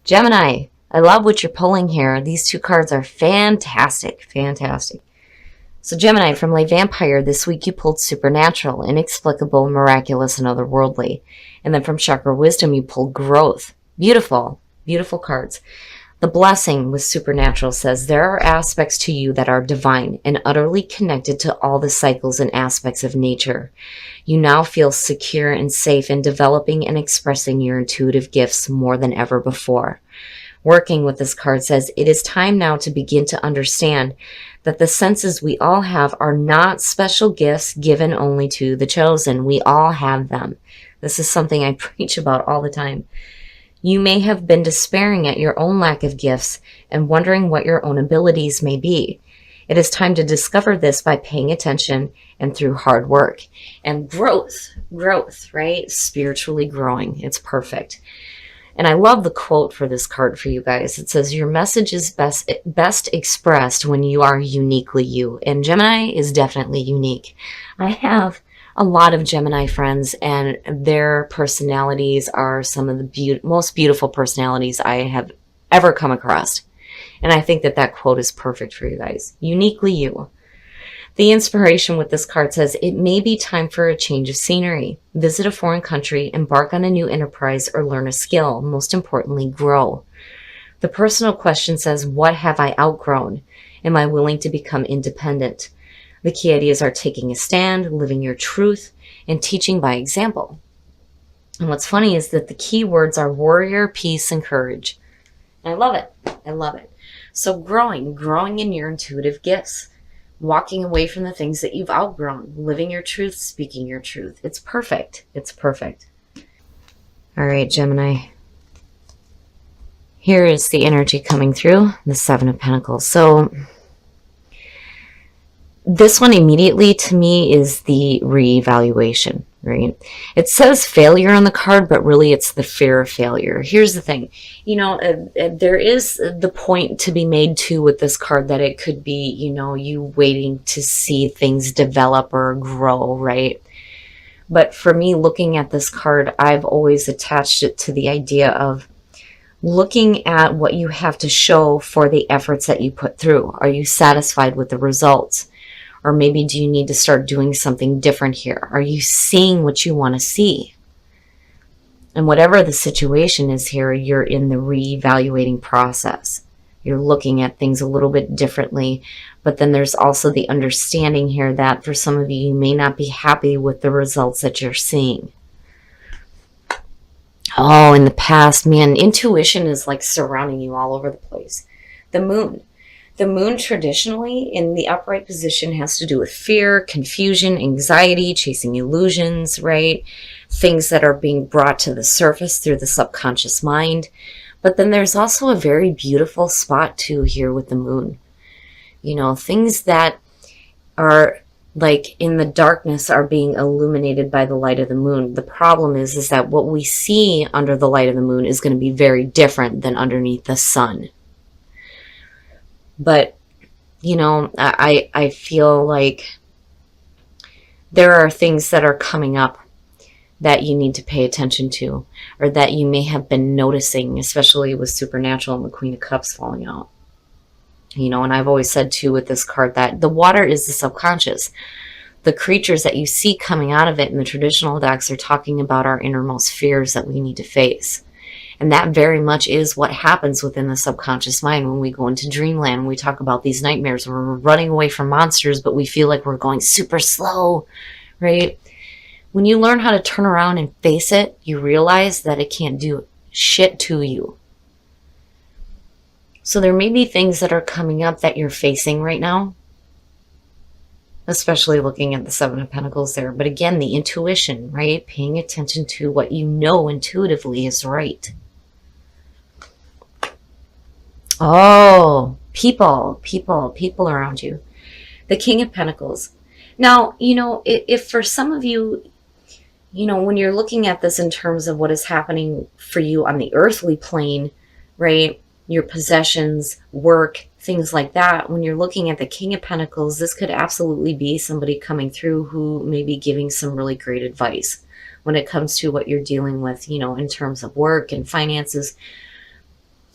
Gemini, I love what you're pulling here. These two cards are fantastic, fantastic. So Gemini, from Lay Vampire, this week you pulled Supernatural, Inexplicable, Miraculous, and Otherworldly. And then from Chakra Wisdom, you pulled Growth. Beautiful, beautiful cards. The Blessing with Supernatural says, there are aspects to you that are divine and utterly connected to all the cycles and aspects of nature. You now feel secure and safe in developing and expressing your intuitive gifts more than ever before. Working with this card says, it is time now to begin to understand that the senses we all have are not special gifts given only to the chosen. We all have them. This is something I preach about all the time. You may have been despairing at your own lack of gifts and wondering what your own abilities may be. It is time to discover this by paying attention and through hard work. And growth, right? Spiritually growing. It's perfect. And I love the quote for this card for you guys. It says, your message is best expressed when you are uniquely you. And Gemini is definitely unique. I have a lot of Gemini friends, and their personalities are some of the most beautiful personalities I have ever come across. And I think that that quote is perfect for you guys. Uniquely you. The inspiration with this card says, it may be time for a change of scenery. Visit a foreign country, embark on a new enterprise, or learn a skill. Most importantly, grow. The personal question says, what have I outgrown? Am I willing to become independent? The key ideas are taking a stand, living your truth, and teaching by example. And what's funny is that the key words are warrior, peace, and courage. And I love it. I love it. So growing in your intuitive gifts, walking away from the things that you've outgrown, living your truth, speaking your truth. It's perfect. It's perfect. All right, Gemini. Here is the energy coming through, the Seven of Pentacles. So this one immediately to me is the reevaluation, right? It says failure on the card, but really it's the fear of failure. Here's the thing. There is the point to be made too with this card that it could be, you waiting to see things develop or grow, right? But for me, looking at this card, I've always attached it to the idea of looking at what you have to show for the efforts that you put through. Are you satisfied with the results? Or maybe do you need to start doing something different here? Are you seeing what you want to see? And whatever the situation is here, you're in the reevaluating process. You're looking at things a little bit differently. But then there's also the understanding here that for some of you, you may not be happy with the results that you're seeing. Oh, in the past, man, intuition is like surrounding you all over the place. The moon. The moon traditionally in the upright position has to do with fear, confusion, anxiety, chasing illusions, right? Things that are being brought to the surface through the subconscious mind. But then there's also a very beautiful spot too here with the moon. Things that are like in the darkness are being illuminated by the light of the moon. The problem is that what we see under the light of the moon is going to be very different than underneath the sun. But, I feel like there are things that are coming up that you need to pay attention to, or that you may have been noticing, especially with Supernatural and the Queen of Cups falling out. And I've always said too with this card that the water is the subconscious. The creatures that you see coming out of it in the traditional decks are talking about our innermost fears that we need to face. And that very much is what happens within the subconscious mind when we go into dreamland. When we talk about these nightmares where we're running away from monsters, but we feel like we're going super slow, right? When you learn how to turn around and face it, you realize that it can't do shit to you. So there may be things that are coming up that you're facing right now, especially looking at the Seven of Pentacles there. But again, the intuition, right? Paying attention to what you know intuitively is right. Oh, people around you. The King of Pentacles. Now, if for some of you, when you're looking at this in terms of what is happening for you on the earthly plane, right? Your possessions, work, things like that. When you're looking at the King of Pentacles, this could absolutely be somebody coming through who may be giving some really great advice when it comes to what you're dealing with, in terms of work and finances.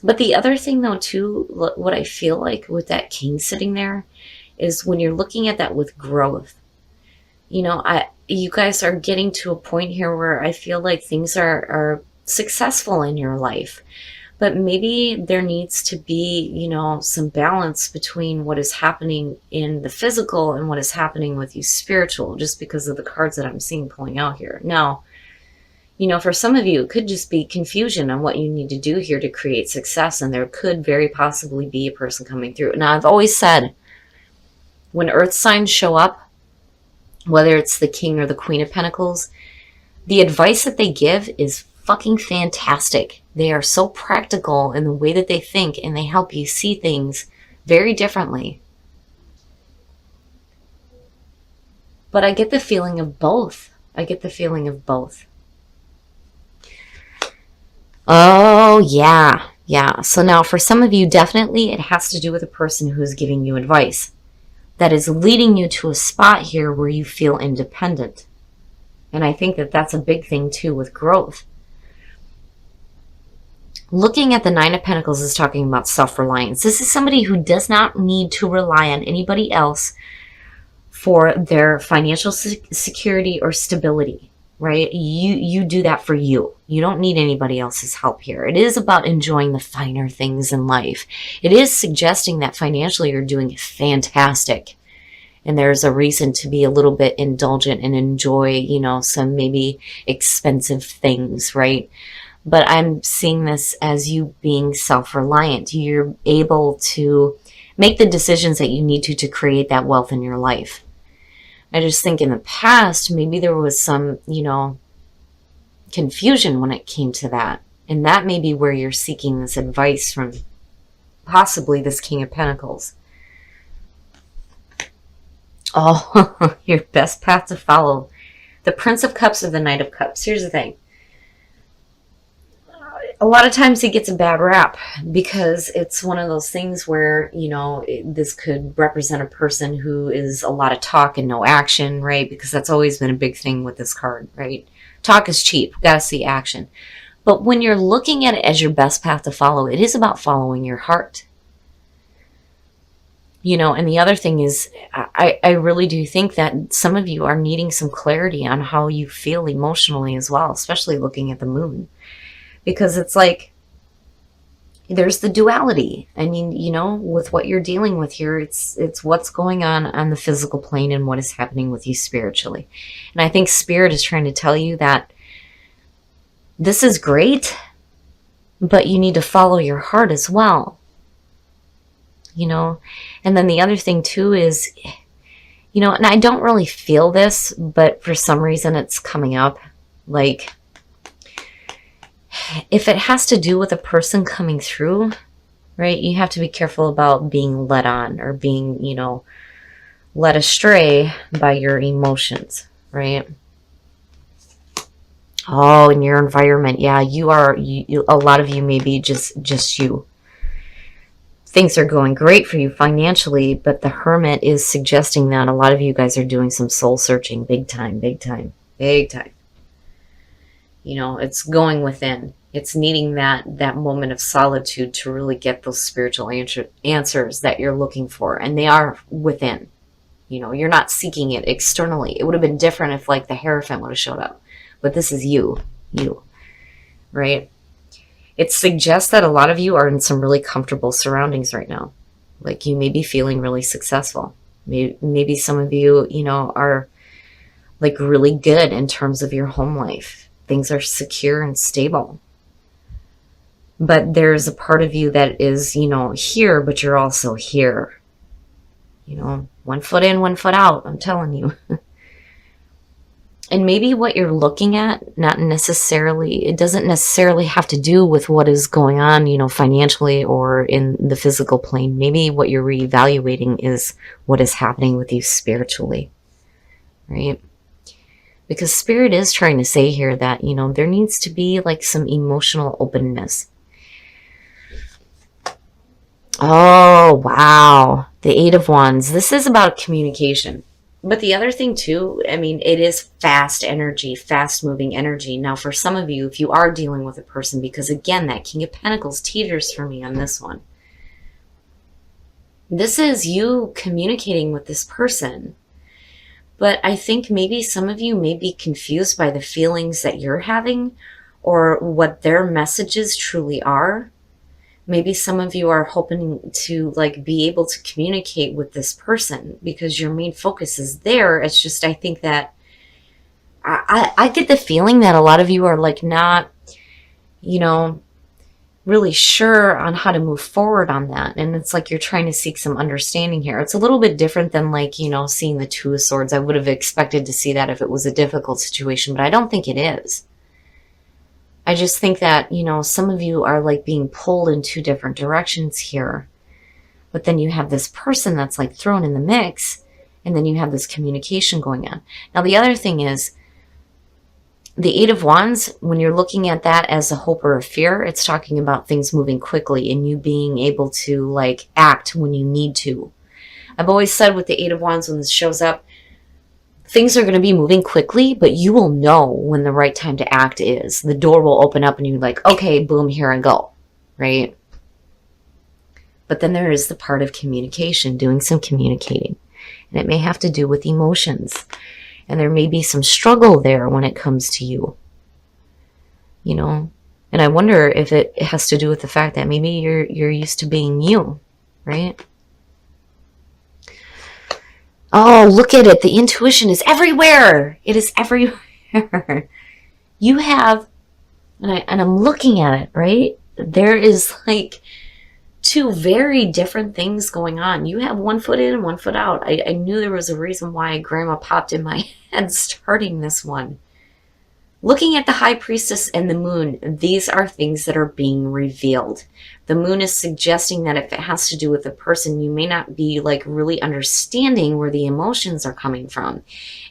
But the other thing though too, what I feel like with that king sitting there is when you're looking at that with growth, you guys are getting to a point here where I feel like things are successful in your life. But maybe there needs to be, some balance between what is happening in the physical and what is happening with you spiritual, just because of the cards that I'm seeing pulling out here. Now, for some of you, it could just be confusion on what you need to do here to create success. And there could very possibly be a person coming through. Now, I've always said, when earth signs show up, whether it's the King or the Queen of Pentacles, the advice that they give is fucking fantastic. They are so practical in the way that they think, and they help you see things very differently. But I get the feeling of both. Oh, yeah. Yeah. So now for some of you, definitely it has to do with a person who's giving you advice that is leading you to a spot here where you feel independent. And I think that that's a big thing too with growth. Looking at the Nine of Pentacles is talking about self-reliance. This is somebody who does not need to rely on anybody else for their financial security or stability, right? You do that for you. You don't need anybody else's help here. It is about enjoying the finer things in life. It is suggesting that financially you're doing fantastic. And there's a reason to be a little bit indulgent and enjoy, some maybe expensive things, right? But I'm seeing this as you being self-reliant. You're able to make the decisions that you need to create that wealth in your life. I just think in the past, maybe there was some, confusion when it came to that. And that may be where you're seeking this advice from possibly this King of Pentacles. Oh, your best path to follow. The Prince of Cups or the Knight of Cups. Here's the thing. A lot of times it gets a bad rap because it's one of those things where, this could represent a person who is a lot of talk and no action, right? Because that's always been a big thing with this card, right? Talk is cheap. Gotta see action. But when you're looking at it as your best path to follow, it is about following your heart. And the other thing is, I really do think that some of you are needing some clarity on how you feel emotionally as well, especially looking at the moon. Because it's like, there's the duality. I mean, with what you're dealing with here, it's what's going on the physical plane and what is happening with you spiritually. And I think Spirit is trying to tell you that this is great, but you need to follow your heart as well. And then the other thing too is, and I don't really feel this, but for some reason it's coming up. Like, if it has to do with a person coming through, right, you have to be careful about being led on or being, led astray by your emotions, right? Oh, in your environment. Yeah, you are, a lot of you may be just you. Things are going great for you financially, but the Hermit is suggesting that a lot of you guys are doing some soul searching big time, big time, big time. It's going within. It's needing that moment of solitude to really get those spiritual answers that you're looking for. And they are within. You're not seeking it externally. It would have been different if like the Hierophant would have showed up. But this is you, right? It suggests that a lot of you are in some really comfortable surroundings right now. Like you may be feeling really successful. Maybe some of you, are like really good in terms of your home life. Things are secure and stable. But there's a part of you that is, here, but you're also here. 1 foot in, 1 foot out, I'm telling you. And maybe what you're looking at, it doesn't necessarily have to do with what is going on, financially or in the physical plane. Maybe what you're reevaluating is what is happening with you spiritually, right? Because Spirit is trying to say here that, there needs to be like some emotional openness. Oh, wow. The Eight of Wands. This is about communication. But the other thing too, I mean, it is fast energy, fast moving energy. Now, for some of you, if you are dealing with a person, because again, that King of Pentacles teeters for me on this one. This is you communicating with this person. But I think maybe some of you may be confused by the feelings that you're having or what their messages truly are. Maybe some of you are hoping to like be able to communicate with this person because your main focus is there. It's just, I think that I get the feeling that a lot of you are like not, you know, really sure on how to move forward on that. And it's like you're trying to seek some understanding here. It's a little bit different than like, you know, seeing the Two of Swords. I would have expected to see that if it was a difficult situation, but I don't think it is. I just think that, you know, some of you are like being pulled in two different directions here. But then you have this person that's like thrown in the mix, and then you have this communication going on. Now, the other thing is, the Eight of Wands, when you're looking at that as a hope or a fear, it's talking about things moving quickly and you being able to like act when you need to. I've always said with the Eight of Wands, when this shows up, things are going to be moving quickly, but you will know when the right time to act is. The door will open up and you're like, okay, boom, here I go, right? But then there is the part of communication, doing some communicating. And it may have to do with emotions. And there may be some struggle there when it comes to you, you know. And I wonder if it has to do with the fact that maybe you're used to being you, right? Oh, look at it. The intuition is everywhere. It is everywhere. You have, and I'm looking at it, right? There is like two very different things going on. You have one foot in and one foot out. I knew there was a reason why Grandma popped in my head starting this one. Looking at the High Priestess and the Moon, these are things that are being revealed. The Moon is suggesting that if it has to do with a person, you may not be like really understanding where the emotions are coming from.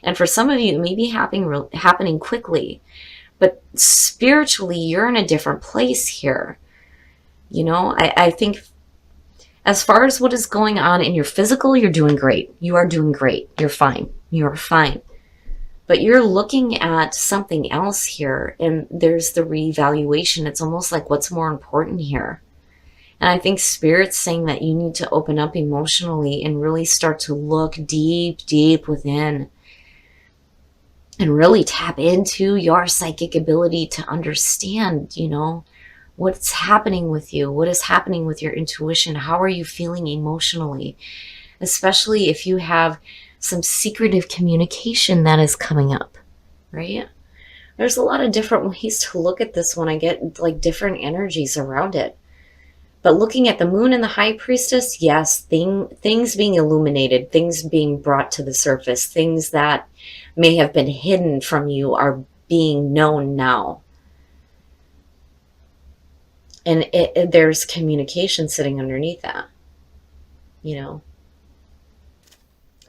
And for some of you, it may be happening quickly. But spiritually, you're in a different place here. You know, I think as far as what is going on in your physical, you're doing great. You are doing great. You're fine. You're fine. But you're looking at something else here, and there's the reevaluation. It's almost like what's more important here. And I think Spirit's saying that you need to open up emotionally and really start to look deep, deep within and really tap into your psychic ability to understand, you know, what's happening with you? What is happening with your intuition? How are you feeling emotionally? Especially if you have some secretive communication that is coming up, right? There's a lot of different ways to look at this when I get like different energies around it. But looking at the Moon and the High Priestess, yes, things being illuminated, things being brought to the surface, things that may have been hidden from you are being known now. And there's communication sitting underneath that, you know.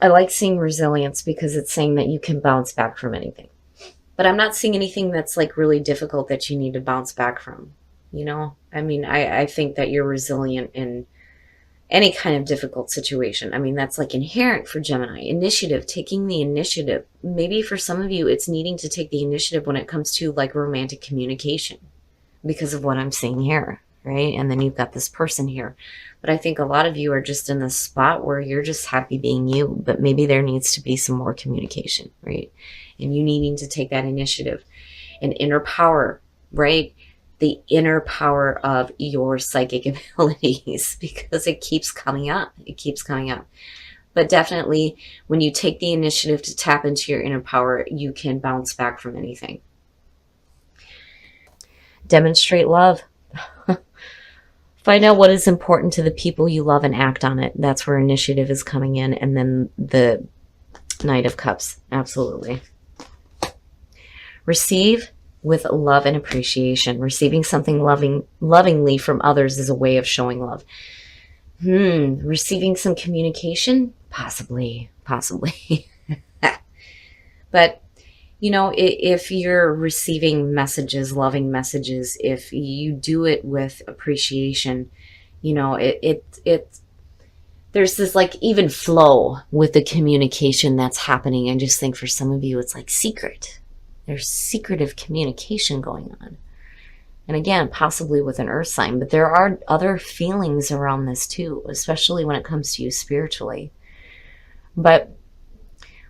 I like seeing resilience because it's saying that you can bounce back from anything. But I'm not seeing anything that's like really difficult that you need to bounce back from, you know. I mean, I think that you're resilient in any kind of difficult situation. I mean, that's like inherent for Gemini. Initiative, taking the initiative. Maybe for some of you, it's needing to take the initiative when it comes to like romantic communication, because of what I'm seeing here, right? And then you've got this person here. But I think a lot of you are just in this spot where you're just happy being you, but maybe there needs to be some more communication, right? And you needing to take that initiative. And inner power, right? The inner power of your psychic abilities, because it keeps coming up. It keeps coming up. But definitely, when you take the initiative to tap into your inner power, you can bounce back from anything. Demonstrate love. Find out what is important to the people you love and act on it. That's where initiative is coming in. And then the Knight of Cups. Absolutely. Receive with love and appreciation. Receiving something lovingly from others is a way of showing love. Receiving some communication? Possibly. But you know, if you're receiving messages, loving messages, if you do it with appreciation, you know, there's this like even flow with the communication that's happening. I just think for some of you, it's like secret. There's secretive communication going on. And again, possibly with an earth sign, but there are other feelings around this too, especially when it comes to you spiritually. But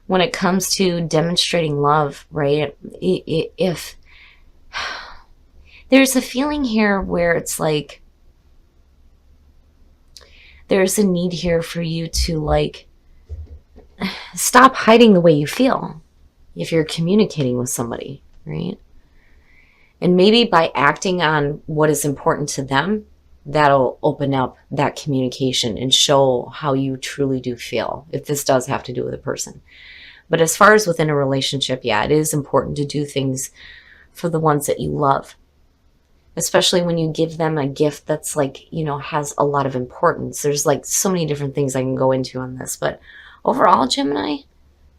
when it comes to demonstrating love, right? If there's a feeling here where it's like, there's a need here for you to like stop hiding the way you feel if you're communicating with somebody, right? And maybe by acting on what is important to them, that'll open up that communication and show how you truly do feel, if this does have to do with a person. But as far as within a relationship, yeah, it is important to do things for the ones that you love, especially when you give them a gift that's like, you know, has a lot of importance. There's like so many different things I can go into on this, but overall, Gemini,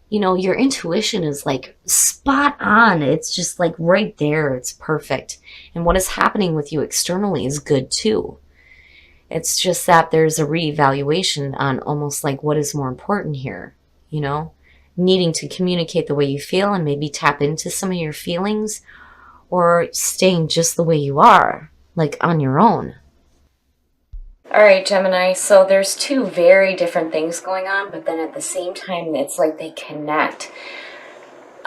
you know, your intuition is like spot on. It's just like right there. It's perfect. And what is happening with you externally is good too. It's just that there's a reevaluation on almost like what is more important here, you know, needing to communicate the way you feel and maybe tap into some of your feelings, or staying just the way you are, like on your own. All right, Gemini, so there's two very different things going on, but then at the same time, it's like they connect.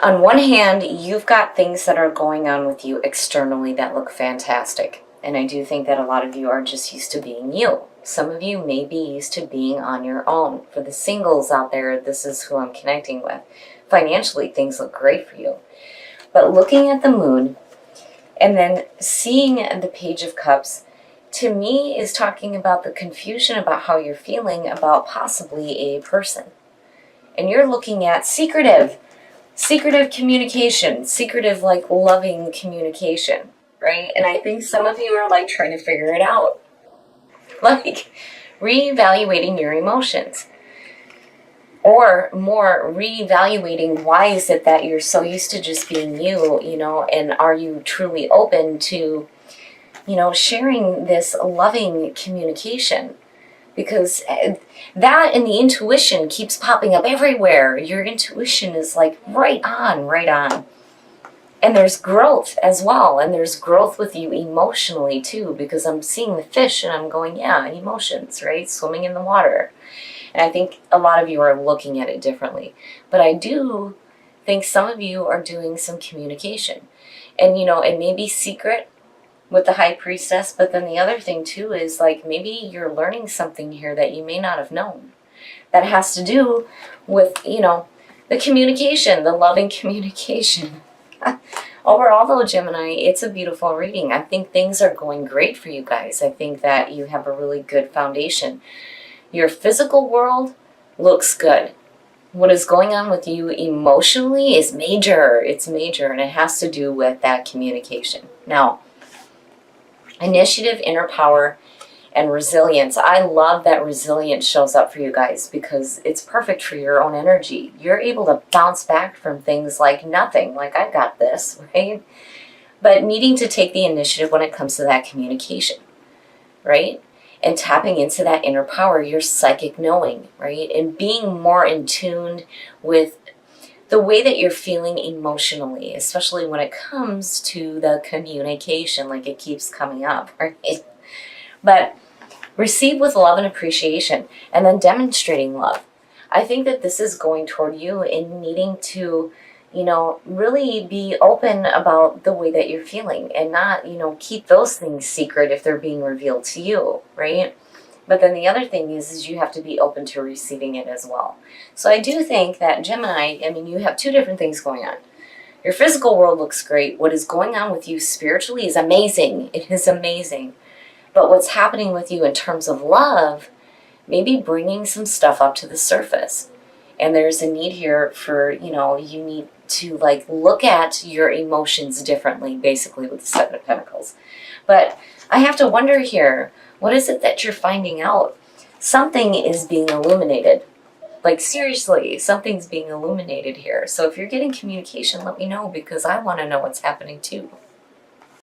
On one hand, you've got things that are going on with you externally that look fantastic. And I do think that a lot of you are just used to being you. Some of you may be used to being on your own. For the singles out there, this is who I'm connecting with. Financially, things look great for you. But looking at the moon and then seeing the Page of Cups, to me, is talking about the confusion about how you're feeling about possibly a person. And you're looking at secretive communication, secretive, like loving communication, right? And I think some of you are like trying to figure it out, like reevaluating your emotions, or more reevaluating why is it that you're so used to just being you, you know, and are you truly open to, you know, sharing this loving communication? Because that and the intuition keeps popping up everywhere. Your intuition is like right on, right on. And there's growth as well. And there's growth with you emotionally too, because I'm seeing the fish and I'm going, yeah, emotions, right? Swimming in the water. And I think a lot of you are looking at it differently. But I do think some of you are doing some communication. And, you know, it may be secret with the High Priestess, but then the other thing too is like maybe you're learning something here that you may not have known. That has to do with, you know, the communication, the loving communication. Overall though, Gemini, it's a beautiful reading. I think things are going great for you guys. I think that you have a really good foundation. Your physical world looks good. What is going on with you emotionally is major. It's major, and it has to do with that communication. Now, initiative, inner power, and resilience. I love that resilience shows up for you guys because it's perfect for your own energy. You're able to bounce back from things like nothing, like I got this, right? But needing to take the initiative when it comes to that communication, right? And tapping into that inner power, your psychic knowing, right? And being more in tune with the way that you're feeling emotionally, especially when it comes to the communication, like it keeps coming up, right? But receive with love and appreciation, and then demonstrating love. I think that this is going toward you in needing to, you know, really be open about the way that you're feeling and not, you know, keep those things secret if they're being revealed to you, right? But then the other thing is you have to be open to receiving it as well. So I do think that Gemini, I mean, you have two different things going on. Your physical world looks great. What is going on with you spiritually is amazing. It is amazing. But what's happening with you in terms of love, maybe bringing some stuff up to the surface. And there's a need here for, you know, you need to like look at your emotions differently, basically with the Seven of Pentacles. But I have to wonder here, what is it that you're finding out? Something is being illuminated. Like seriously, something's being illuminated here. So if you're getting communication, let me know because I want to know what's happening too.